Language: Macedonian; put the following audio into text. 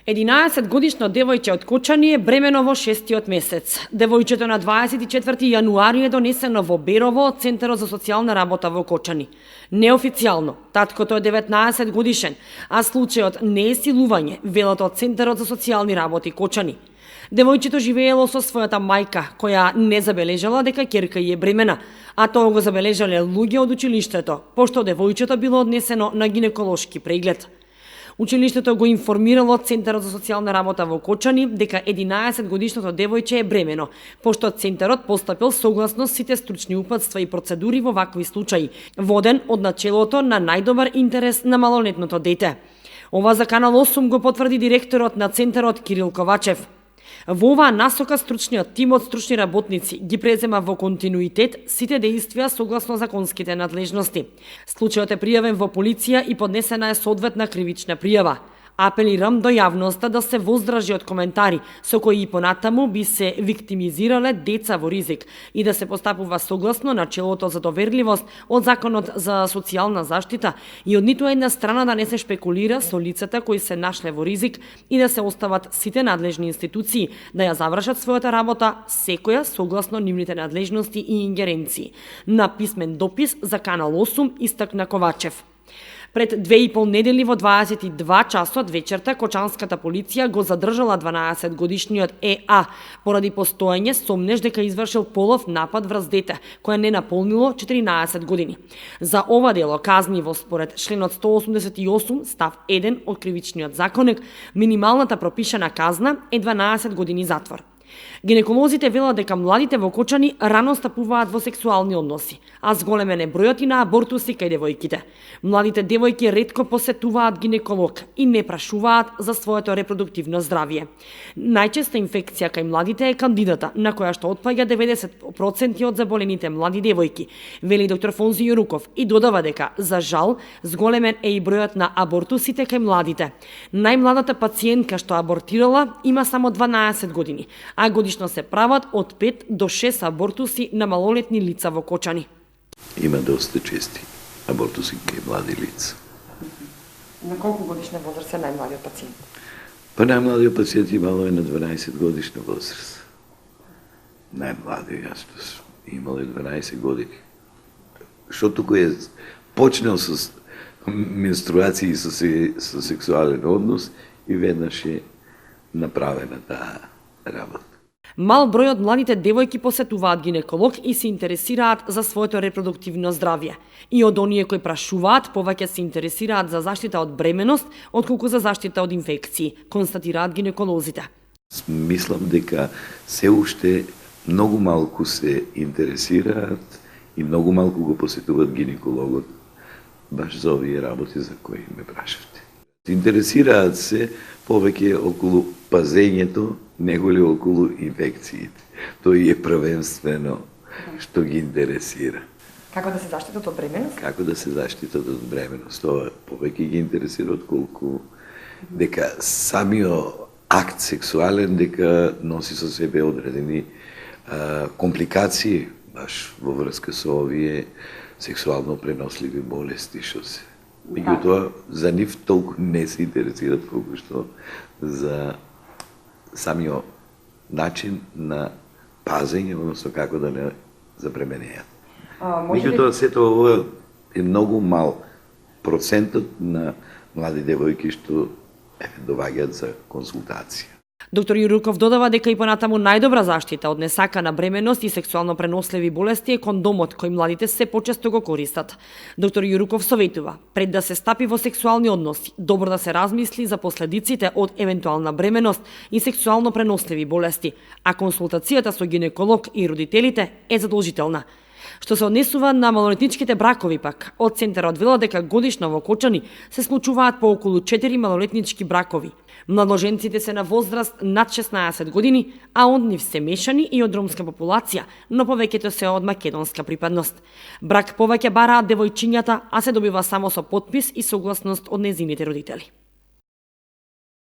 11-годишно девојче од Кочани е бремено во 6-тиот месец. Девојчето на 24 јануари е донесено во Берово од Центарот за социјална работа во Кочани. Неофицијално, таткото е 19 годишен, а случајот не е силување, велат од Центарот за социјални работи Кочани. Девојчето живеело со својата мајка, која не забележала дека ќерка ја е бремена, а тоа го забележале луѓе од училиштето, пошто девојчето било однесено на гинеколошки преглед. Училиштето го информирало Центарот за социјална работа во Кочани дека 11-годишното девојче е бремено, пошто Центарот постапил согласно сите стручни упатства и процедури во вакви случаи, воден од начелото на најдобар интерес на малолетното дете. Ова за Канал 8 го потврди директорот на Центарот Кирил Ковачев. Во оваа насока стручниот тим од стручни работници ги презема во континуитет сите дејствија согласно законските надлежности. Случајот е пријавен во полиција и поднесена е соодветна кривична пријава. Апелирам до јавноста да се воздражи од коментари со кои и понатаму би се виктимизирале деца во ризик и да се постапува согласно начелото за доверливост од Законот за социјална заштита и од ниту една страна да не се шпекулира со лицата кои се нашле во ризик и да се остават сите надлежни институции да ја завршат својата работа, секоја согласно нивните надлежности и ингеренции. На писмен допис за Канал 8 истакна Ковачев. Пред 2,5 недели во 22 часот вечерта кочанската полиција го задржала 12-годишниот ЕА поради постоење сомнеж дека извршил полов напад врз дете кое не наполнило 14 години. За ова дело казниво според членот 188 став 1 од кривичниот законник, минималната пропишана казна е 12 години затвор. Гинеколозите велат дека младите во Кочани рано стапуваат во сексуални односи, а зголемен е бројот и на абортуси кај девојките. Младите девојки ретко посетуваат гинеколог и не прашуваат за своето репродуктивно здравје. Најчеста инфекција кај младите е кандидата, на која што отпаѓа 90% од заболените млади девојки, вели доктор Фонзи Јоруков и додава дека, за жал, зголемен е и бројот на абортусите кај младите. Најмладата пациентка што абортирала има само 12 години, а годишно се прават од 5 до 6 абортуси на малолетни лица во Кочани. Има доста чести абортуси кај млади лица. На колку годишна возраст е најмладиот пациент? Па најмладиот пациент имало е на 12 годишна возраст. Најмладиот, јас имало е 12 години. Што туку е почнал со менструација и со сексуален однос и веднаш е направена таа работа. Мал број од младите девојки посетуваат гинеколог и се интересираат за своето репродуктивно здравје. И од оние кои прашуваат, повеќе се интересираат за заштита од бременост, отколку за заштита од инфекции, констатираат гинеколозите. Мислам дека се уште многу малку се интересираат и многу малку го посетуваат гинекологот баш за овие работи за кои ме прашавте. Интересираат се повеќе околу пазењето, неголи околу инфекциите. Тој е првенствено што ги интересира. Како да се заштитат од бременост? Како да се заштитат од бременост. Тоа повеќе ги интересира отколку дека самиот акт сексуален дека носи со себе одредени компликации баш во врска со овие сексуално преносливи болести што се. Меѓутоа, за нив толку не се интересират колку што за самиот начин на пазење, односно како да не забременеат. Меѓутоа, сето ова е многу мал процентот на млади девојки што доваѓаат за консултација. Доктор Јуруков додава дека и понатаму најдобра заштита од несакана бременост и сексуално преносливи болести е кондомот кој младите се почесто го користат. Доктор Јуруков советува, пред да се стапи во сексуални односи, добро да се размисли за последиците од евентуална бременост и сексуално преносливи болести, а консултацијата со гинеколог и родителите е задолжителна. Што се однесува на малолетничките бракови пак, од Центарот вела дека годишно во Кочани се случуваат по околу 4 малолетнички бракови. Младоженците се на возраст над 16 години, а од нив се мешани и од ромска популација, но повеќето се од македонска припадност. Брак повеќе бараат девојчињата, а се добива само со потпис и согласност од незините родители.